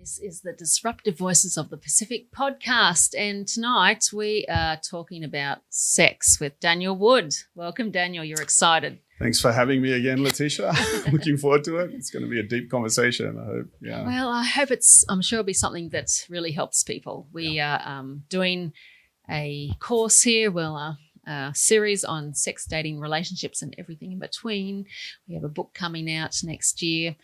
This is the Disruptive Voices of the Pacific podcast, and tonight we are talking about sex with Daniel Wood. Welcome, Daniel. You're excited. Thanks for having me again, Letitia. Looking forward to it. It's going to be a deep conversation, I hope. Yeah. Well, I hope I'm sure it'll be something that really helps people. We are doing a course here, a series on sex, dating, relationships, and everything in between. We have a book coming out next year.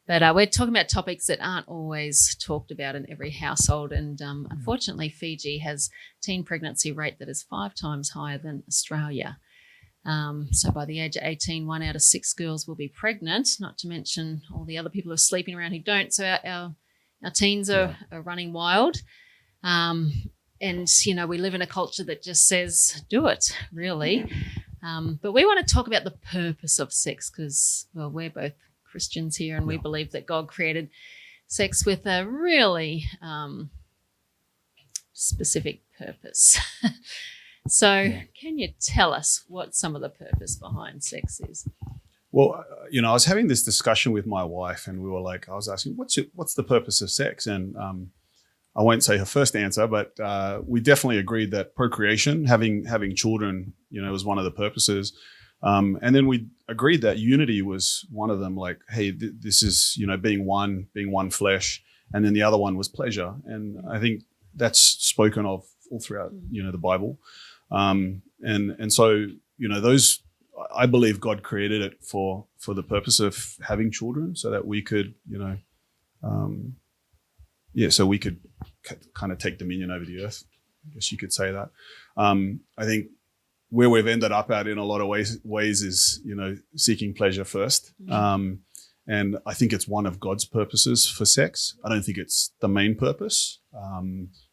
But we're talking about topics that aren't always talked about in every household. And unfortunately, Fiji has a teen pregnancy rate that is 5 times higher than Australia. So by the age of 18, 1 out of 6 girls will be pregnant, not to mention all the other people who are sleeping around who don't. So our teens are running wild. And, you know, we live in a culture that just says, do it, really. But we want to talk about the purpose of sex because, well, we're both Christians here, and we believe that God created sex with a really specific purpose. So can you tell us what some of the purpose behind sex is? Well, you know, I was having this discussion with my wife, and we were like, I was asking, what's the purpose of sex? And I won't say her first answer, but we definitely agreed that procreation, having children, you know, was one of the purposes. And then we agreed that unity was one of them, like, hey, this is, you know, being one flesh. And then the other one was pleasure. And I think that's spoken of all throughout, you know, the Bible. And so, you know, those, I believe God created it for the purpose of having children so that we could, you know, so we could kind of take dominion over the earth. I guess you could say that. I think where we've ended up at in a lot of ways is, you know, seeking pleasure first. And I think it's one of God's purposes for sex. I don't think it's the main purpose,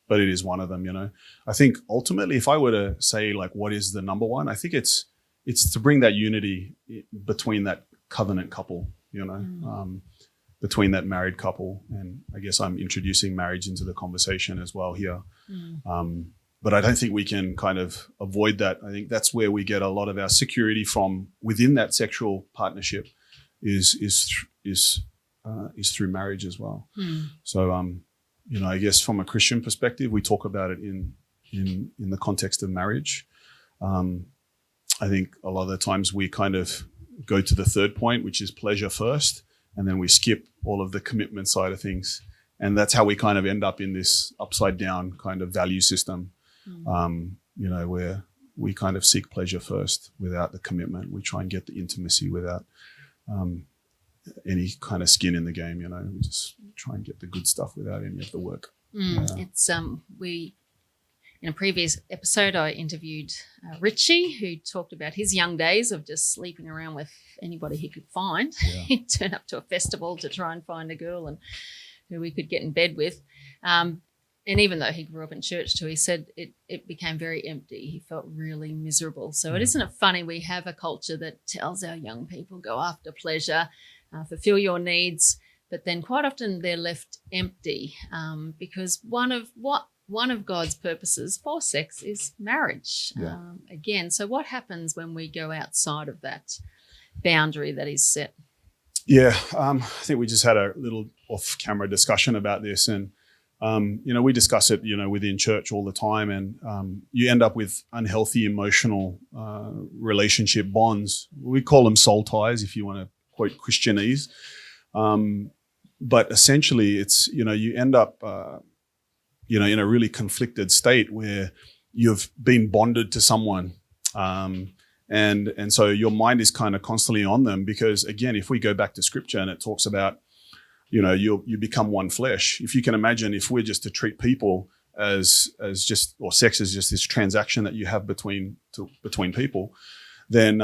but it is one of them, you know. I think ultimately, if I were to say, like, what is the number one, I think it's to bring that unity between that covenant couple, you know, between that married couple. And I guess I'm introducing marriage into the conversation as well here. But I don't think we can kind of avoid that. I think that's where we get a lot of our security from within that sexual partnership is through marriage as well. So, you know, I guess from a Christian perspective, we talk about it in the context of marriage. I think a lot of the times we kind of go to the third point, which is pleasure first, and then we skip all of the commitment side of things. And that's how we kind of end up in this upside down kind of value system. You know, where we kind of seek pleasure first without the commitment. We try and get the intimacy without any kind of skin in the game, you know. We just try and get the good stuff without any of the work. It's we in a previous episode I interviewed Richie, who talked about his young days of just sleeping around with anybody he could find. He'd turn up to a festival to try and find a girl and who we could get in bed with. And even though he grew up in church too, he said it became very empty. He felt really miserable. So isn't it funny we have a culture that tells our young people, go after pleasure, fulfill your needs, but then quite often they're left empty because one of God's purposes for sex is marriage. Again, so what happens when we go outside of that boundary that is set? Yeah, I think we just had a little off-camera discussion about this, and you know, we discuss it, you know, within church all the time, and you end up with unhealthy emotional relationship bonds. We call them soul ties, if you want to quote Christianese. But essentially, it's, you know, you end up, you know, in a really conflicted state where you've been bonded to someone, and so your mind is kind of constantly on them. Because again, if we go back to Scripture and it talks about, you know, you become one flesh. If you can imagine, if we're just to treat people as just, or sex as just this transaction that you have between people, then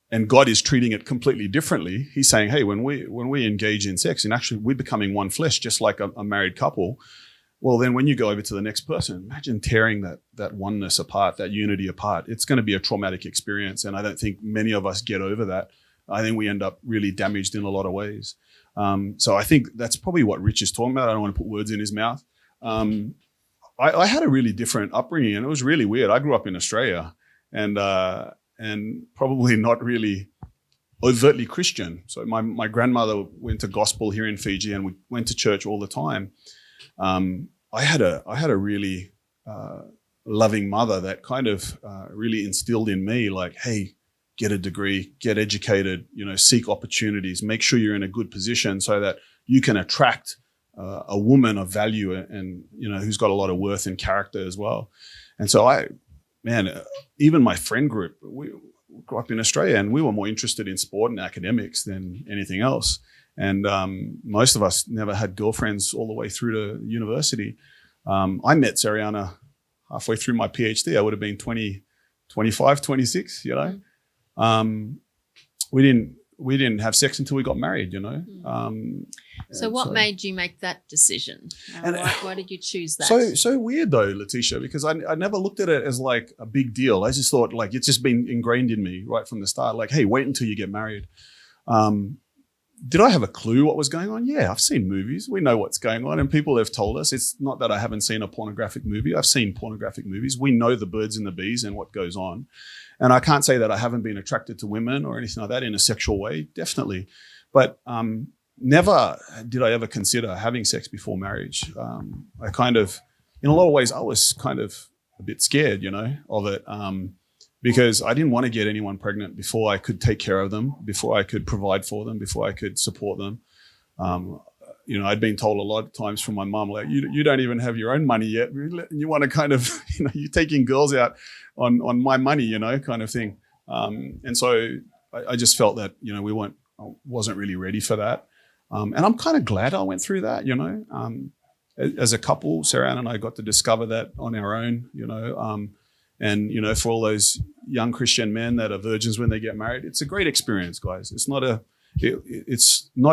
and God is treating it completely differently. He's saying, hey, when we engage in sex, and actually we're becoming one flesh, just like a married couple. Well, then when you go over to the next person, imagine tearing that oneness apart, that unity apart. It's going to be a traumatic experience, and I don't think many of us get over that. I think we end up really damaged in a lot of ways. So I think that's probably what Rich is talking about. I don't want to put words in his mouth. I had a really different upbringing, and it was really weird. I grew up in Australia, and probably not really overtly Christian. So my grandmother went to gospel here in Fiji, and we went to church all the time. I had a really loving mother that kind of really instilled in me, like, hey, get a degree, get educated, seek opportunities, make sure you're in a good position so that you can attract a woman of value and who's got a lot of worth and character as well. And so even my friend group, we grew up in Australia, and we were more interested in sport and academics than anything else. And most of us never had girlfriends all the way through to university. I met Sariana halfway through my PhD. I would have been 20, 25, 26, We didn't have sex until we got married, So what made you make that decision? Why did you choose that? So weird though, Letitia, because I never looked at it as like a big deal. I just thought like it's just been ingrained in me right from the start. Like, hey, wait until you get married. Did I have a clue what was going on? Yeah, I've seen movies. We know what's going on, and people have told us. It's not that I haven't seen a pornographic movie. I've seen pornographic movies. We know the birds and the bees and what goes on. And I can't say that I haven't been attracted to women or anything like that in a sexual way, definitely. But never did I ever consider having sex before marriage. I kind of, in a lot of ways, I was kind of a bit scared, of it. Because I didn't want to get anyone pregnant before I could take care of them, before I could provide for them, before I could support them. I'd been told a lot of times from my mom, like, you don't even have your own money yet. You want to kind of, you're taking girls out on my money, kind of thing. And so I just felt that, I wasn't really ready for that. And I'm kind of glad I went through that, as a couple. Sarah Ann and I got to discover that on our own, and, for all those young Christian men that are virgins when they get married, it's a great experience, guys. It's not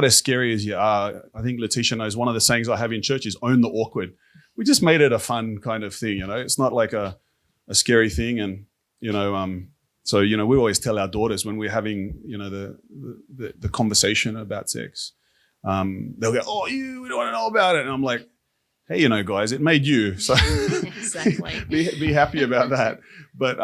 as scary as you are. I think Letitia knows one of the sayings I have in church is own the awkward. We just made it a fun kind of thing, It's not like a scary thing. And, so, we always tell our daughters when we're having, the conversation about sex, they'll go, oh, we don't want to know about it. And I'm like, hey, guys, it made you. So exactly. be happy about that. But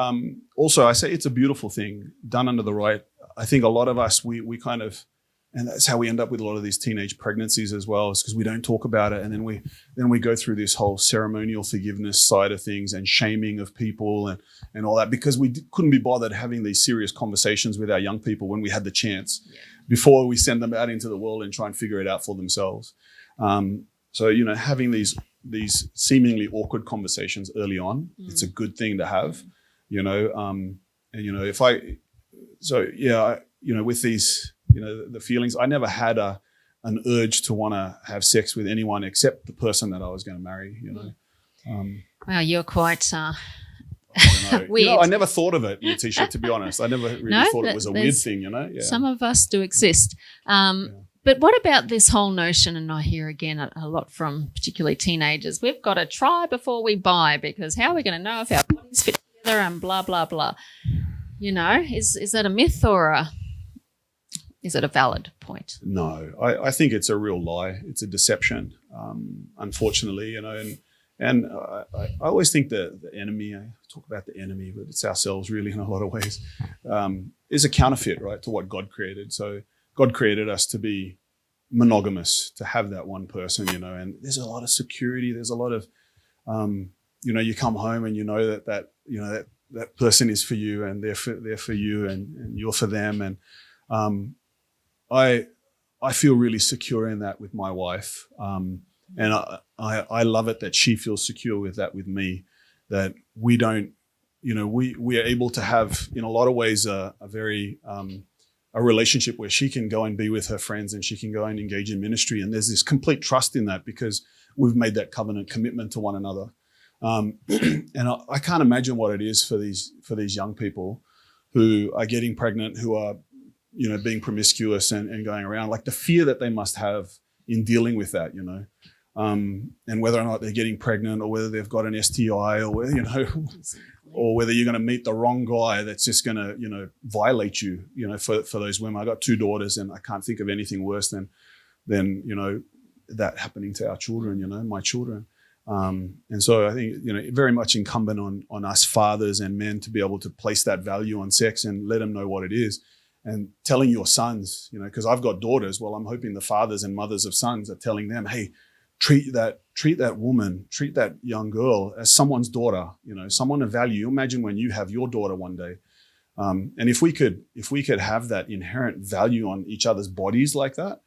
also I say it's a beautiful thing done under the right. I think a lot of us, we kind of, and that's how we end up with a lot of these teenage pregnancies as well, is because we don't talk about it. And then we go through this whole ceremonial forgiveness side of things and shaming of people and all that, because we couldn't be bothered having these serious conversations with our young people when we had the chance before we send them out into the world and try and figure it out for themselves. So, having these seemingly awkward conversations early on, it's a good thing to have, and, with these, the feelings, I never had an urge to want to have sex with anyone except the person that I was going to marry, Wow, you're quite weird. I never thought of it, Letitia, to be honest. I never really thought it was a weird thing, Yeah. Some of us do exist. But what about this whole notion, and I hear again a lot from particularly teenagers, we've got to try before we buy, because how are we going to know if our bodies fit together and blah, blah, blah. Is that a myth or is it a valid point? No, I think it's a real lie. It's a deception, unfortunately, and I always think the enemy, I talk about the enemy, but it's ourselves really in a lot of ways, is a counterfeit, right, to what God created. So God created us to be monogamous, to have that one person, and there's a lot of security. There's a lot of, you come home and that person is for you, and they're for you, and you're for them. And I feel really secure in that with my wife. And I love it that she feels secure with that with me, that we don't, we are able to have, in a lot of ways, a very, a relationship where she can go and be with her friends and she can go and engage in ministry. And there's this complete trust in that because we've made that covenant commitment to one another. And I can't imagine what it is for these young people who are getting pregnant, who are, being promiscuous and going around, like the fear that they must have in dealing with that, and whether or not they're getting pregnant or whether they've got an STI or whether, or whether you're going to meet the wrong guy that's just going to, violate you, for those women. I got 2 daughters and I can't think of anything worse than that happening to our children, my children. And so I think, very much incumbent on us fathers and men to be able to place that value on sex and let them know what it is. and telling your sons, because I've got daughters. Well, I'm hoping the fathers and mothers of sons are telling them, hey, treat that woman, treat that young girl as someone's daughter, someone of value. Imagine when you have your daughter one day. And if we could have that inherent value on each other's bodies like that,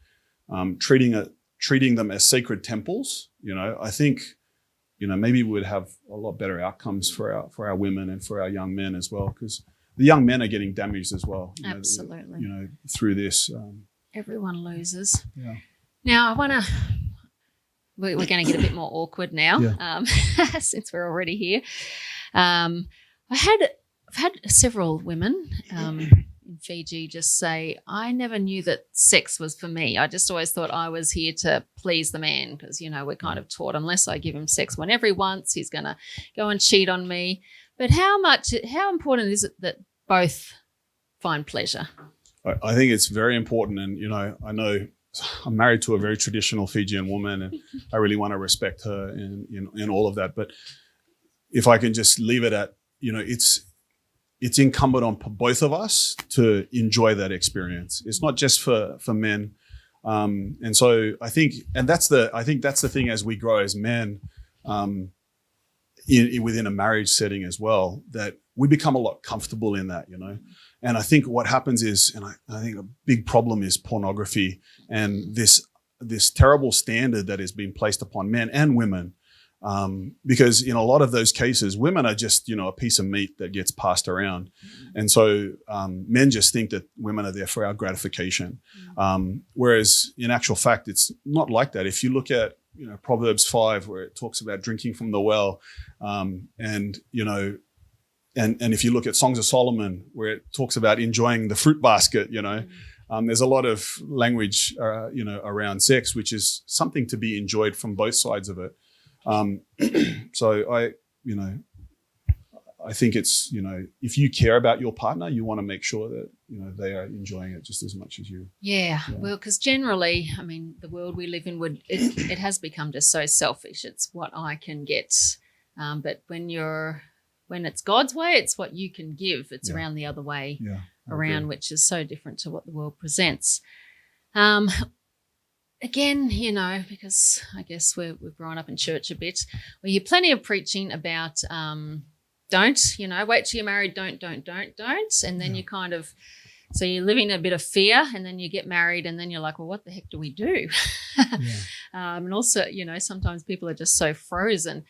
treating them as sacred temples, I think, maybe we would have a lot better outcomes for our women and for our young men as well, because the young men are getting damaged as well. Absolutely. Through this. Everyone loses. Yeah. Now we're going to get a bit more awkward now, Yeah. Since we're already here. I've had several women in Fiji just say, I never knew that sex was for me. I just always thought I was here to please the man because, we're kind of taught unless I give him sex whenever he wants, he's going to go and cheat on me. But how important is it that both find pleasure? I think it's very important. And, I know I'm married to a very traditional Fijian woman and I really want to respect her in all of that. But if I can just leave it at, it's incumbent on both of us to enjoy that experience. It's not just for men. And so I think that's the thing as we grow as men, within a marriage setting as well, that we become a lot comfortable in that, And I think what happens is, and I think a big problem is pornography and this terrible standard that has been placed upon men and women. Because in a lot of those cases, women are just, a piece of meat that gets passed around. And so men just think that women are there for our gratification. Whereas in actual fact, it's not like that. If you look at, Proverbs 5, where it talks about drinking from the well, and if you look at Songs of Solomon, where it talks about enjoying the fruit basket, there's a lot of language, around sex, which is something to be enjoyed from both sides of it. So I think it's, if you care about your partner, you want to make sure that, they are enjoying it just as much as you. Yeah. Well, because generally, the world we live in it has become just so selfish. It's what I can get. But when it's God's way, it's what you can give. It's around the other way around, which is so different to what the world presents. Again, because I guess we've grown up in church a bit, we hear plenty of preaching about don't, wait till you're married, don't. And then you kind of, so you're living in a bit of fear and then you get married and then you're like, well, what the heck do we do? And also, sometimes people are just so frozen.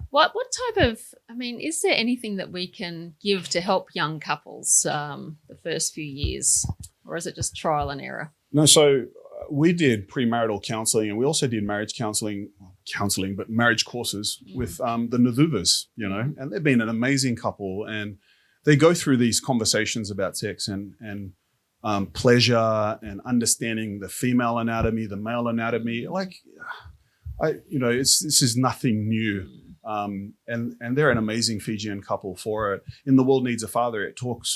What type of, is there anything that we can give to help young couples the first few years, or is it just trial and error? No, so we did premarital counseling and we also did marriage but marriage courses with the Navuvas, and they've been an amazing couple and they go through these conversations about sex and pleasure and understanding the female anatomy, the male anatomy. This is nothing new. And they're an amazing Fijian couple for it. In The World Needs a Father,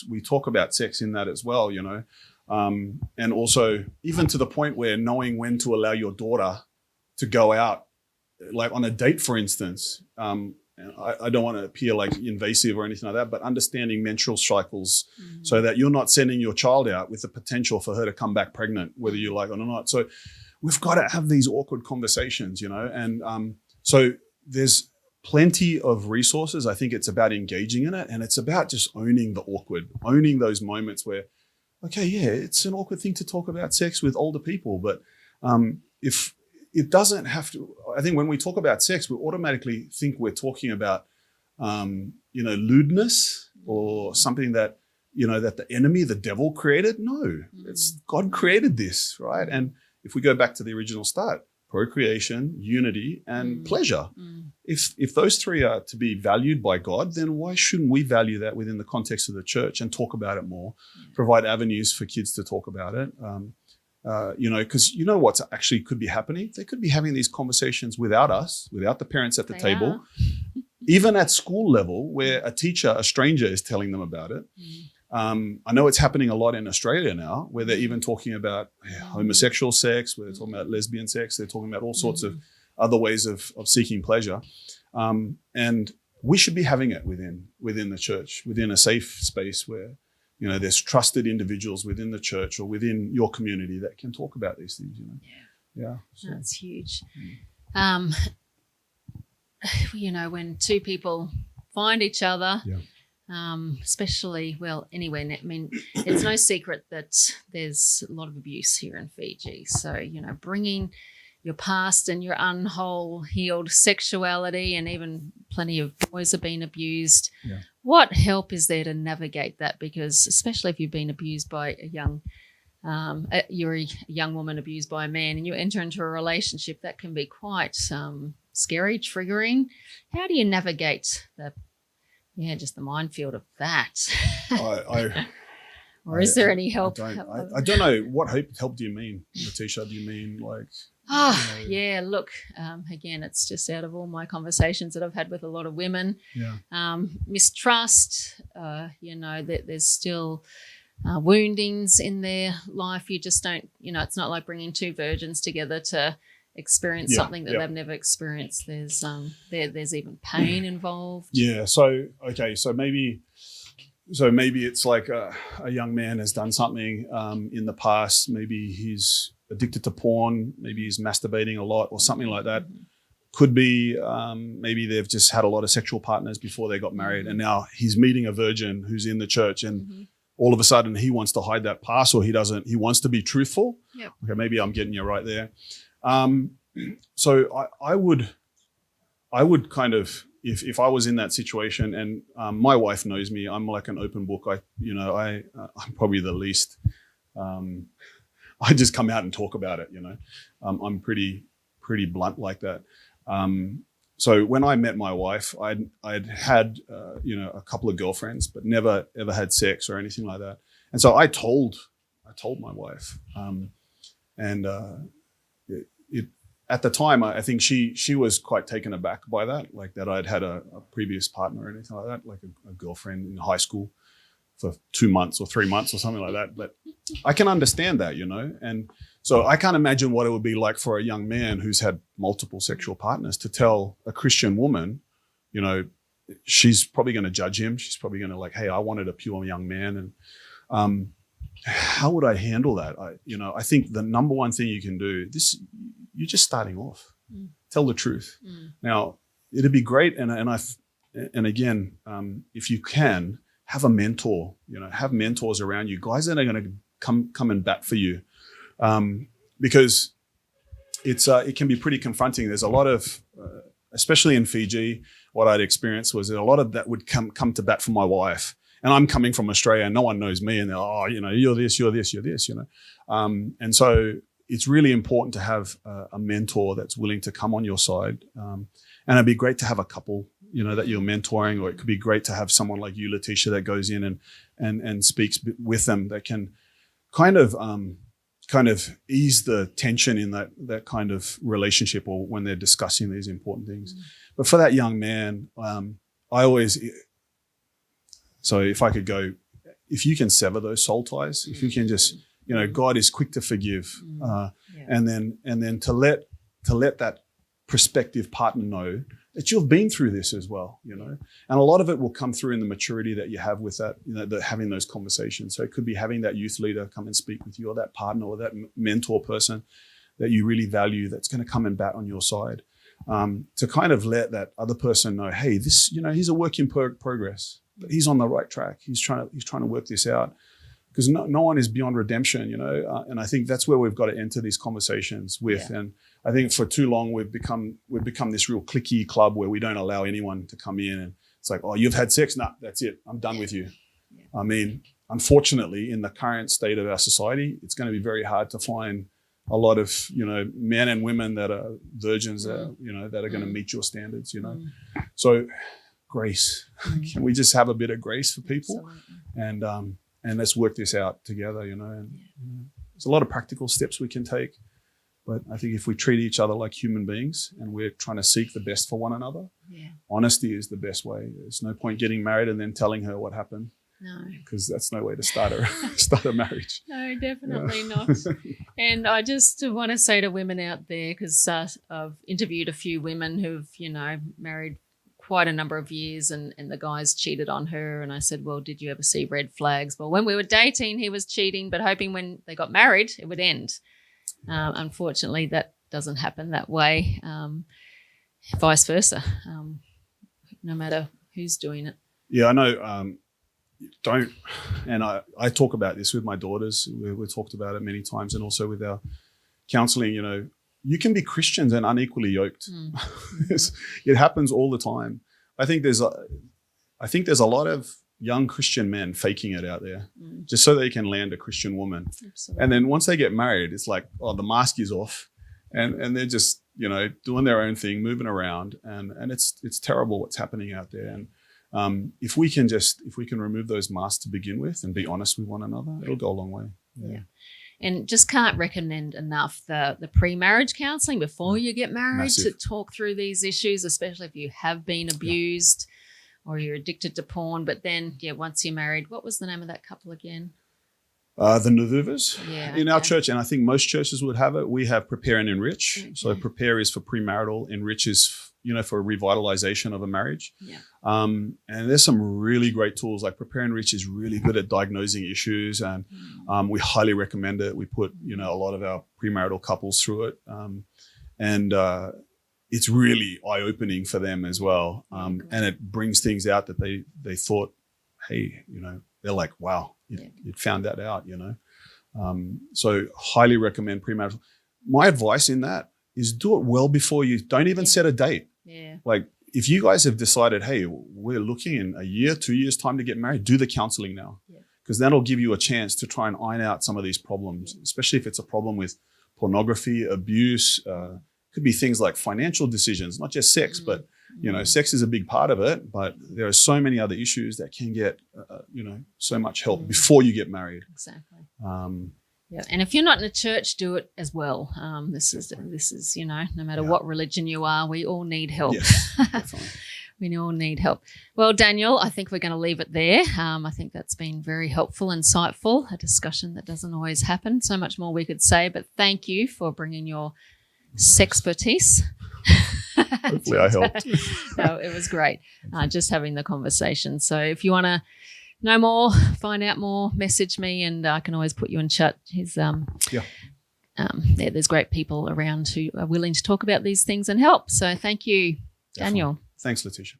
we talk about sex in that as well, and also even to the point where knowing when to allow your daughter to go out, like on a date, for instance. I don't want to appear like invasive or anything like that, but understanding menstrual cycles so that you're not sending your child out with the potential for her to come back pregnant, whether you like it or not. So we've got to have these awkward conversations, and so there's plenty of resources. I think it's about engaging in it, and it's about just owning the awkward, owning those moments where, okay, yeah, it's an awkward thing to talk about sex with older people, but if it doesn't have to, I think when we talk about sex, we automatically think we're talking about, lewdness or something that, that the enemy, the devil created. No, it's God created this, right? And if we go back to the original start, procreation, unity, and pleasure. If those three are to be valued by God, then why shouldn't we value that within the context of the church and talk about it more, provide avenues for kids to talk about it? Because what's actually could be happening? They could be having these conversations without us, without the parents at the table, even at school level where a stranger is telling them about it. I know it's happening a lot in Australia now, where they're even talking about homosexual sex, where they're talking about lesbian sex, they're talking about all sorts of other ways of seeking pleasure. And we should be having it within the church, within a safe space where there's trusted individuals within the church or within your community that can talk about these things. Yeah. So, That's huge. When two people find each other, especially, anywhere. I mean, it's no secret that there's a lot of abuse here in Fiji. So, bringing your past and your healed sexuality, and even plenty of boys have been abused. Yeah. What help is there to navigate that? Because especially if you've been abused by you're a young woman abused by a man, and you enter into a relationship, that can be quite scary, triggering. How do you navigate just the minefield of that? Or is there any help? I don't know. What help do you mean, Letitia? Do you mean like? Yeah. Look, again, it's just out of all my conversations that I've had with a lot of women. Yeah. Mistrust. That there's still woundings in their life. You just don't. It's not like bringing two virgins together to experience something that they've never experienced. There's even pain involved. Yeah. So maybe it's like a young man has done something in the past. Maybe he's addicted to porn. Maybe he's masturbating a lot or something like that. Mm-hmm. Could be maybe they've just had a lot of sexual partners before they got married, and now he's meeting a virgin who's in the church, and all of a sudden he wants to hide that past, or he doesn't. He wants to be truthful. Yep. Okay, maybe I'm getting you right there. So I would kind of, if I was in that situation, and my wife knows me, I'm like an open book. I'm probably the least. I just come out and talk about it. I'm pretty blunt like that. So when I met my wife, I'd had a couple of girlfriends, but never ever had sex or anything like that. And so I told my wife, at the time, I think she was quite taken aback by that, like that I'd had a previous partner or anything like that, like a girlfriend in high school for 2 months or 3 months or something like that. But I can understand that, and so I can't imagine what it would be like for a young man who's had multiple sexual partners to tell a Christian woman, she's probably going to judge him. She's probably going to like, hey, I wanted a pure young man. And how would I handle that? I think the number one thing you can do, you're just starting off. Tell the truth. Now, it'd be great, and again, if you can, have a mentor. Have mentors around you, guys that are going to come and bat for you, because it can be pretty confronting. There's a lot of, especially in Fiji, what I'd experienced was that a lot of that would come to bat for my wife. And I'm coming from Australia, and no one knows me, and they're, you're this, and so it's really important to have a mentor that's willing to come on your side. And it'd be great to have a couple, that you're mentoring, or it could be great to have someone like you, Letitia, that goes in and speaks with them, that can kind of ease the tension in that kind of relationship, or when they're discussing these important things. But for that young man, so if I could go, if you can sever those soul ties, if you can just, God is quick to forgive, and then to let that prospective partner know that you've been through this as well, and a lot of it will come through in the maturity that you have with that, having those conversations. So it could be having that youth leader come and speak with you, or that partner or that mentor person that you really value, that's going to come and bat on your side, to kind of let that other person know, hey, this, he's a work in progress, but he's on the right track. He's trying to work this out, because no one is beyond redemption, and I think that's where we've got to enter these conversations with. Yeah. And I think for too long we've become this real cliquey club where we don't allow anyone to come in, and it's like, oh, you've had sex? Nah, that's it. I'm done with you. Yeah. I mean, unfortunately, in the current state of our society, it's going to be very hard to find a lot of, men and women that are virgins, that are going to meet your standards, So grace. Can we just have a bit of grace for people? Absolutely. And let's work this out together, There's a lot of practical steps we can take, but I think if we treat each other like human beings and we're trying to seek the best for one another, honesty is the best way. There's no point getting married and then telling her what happened. No, because that's no way to start a marriage. No, definitely not. And I just want to say to women out there, because I've interviewed a few women who've, married quite a number of years, and the guys cheated on her. And I said, well, did you ever see red flags? Well, when we were dating, he was cheating, but hoping when they got married, it would end. Unfortunately, that doesn't happen that way. Vice versa, no matter who's doing it. Yeah, I know. Don't, and I talk about this with my daughters. We've talked about it many times, and also with our counseling. You know, you can be Christians and unequally yoked. It happens all the time. I think there's a lot of young Christian men faking it out there just so they can land a Christian woman. Absolutely. And then once they get married, it's like, oh, the mask is off, and they're just, you know, doing their own thing, moving around, and it's terrible what's happening out there. And if we can remove those masks to begin with and be honest with one another, it'll go a long way. Yeah. And just can't recommend enough the pre-marriage counselling before you get married. Massive. To talk through these issues, especially if you have been abused or you're addicted to porn. But then, once you're married, what was the name of that couple again? The Nuvuvas in our okay. church, and I think most churches would have it. We have Prepare and Enrich. Okay. So Prepare is for premarital, Enrich is, you know, for revitalization of a marriage. Yeah. And there's some really great tools. Like Prepare and Enrich is really good at diagnosing issues, and we highly recommend it. We put, you know, a lot of our premarital couples through it, and it's really eye-opening for them as well. And it brings things out that they thought, hey, you know, they're like, wow, you found that out, you know. So highly recommend premarital. My advice in that is do it well before you, don't even set a date. Yeah. Like if you guys have decided, hey, we're looking in a year, 2 years time to get married, do the counseling now. Because that'll give you a chance to try and iron out some of these problems, especially if it's a problem with pornography, abuse, could be things like financial decisions, not just sex, but, you know, sex is a big part of it, but there are so many other issues that can get, you know, so much help before you get married. Exactly. And if you're not in a church, do it as well. This is, you know, no matter what religion you are, we all need help. Yes, definitely. We all need help. Well, Daniel, I think we're going to leave it there. I think that's been very helpful, insightful, a discussion that doesn't always happen. So much more we could say, but thank you for bringing your sexpertise. Hopefully I helped. No, it was great just having the conversation. So if you want to know more, find out more, message me, and I can always put you in chat. There's great people around who are willing to talk about these things and help. So thank you, Daniel. Thanks, Letitia.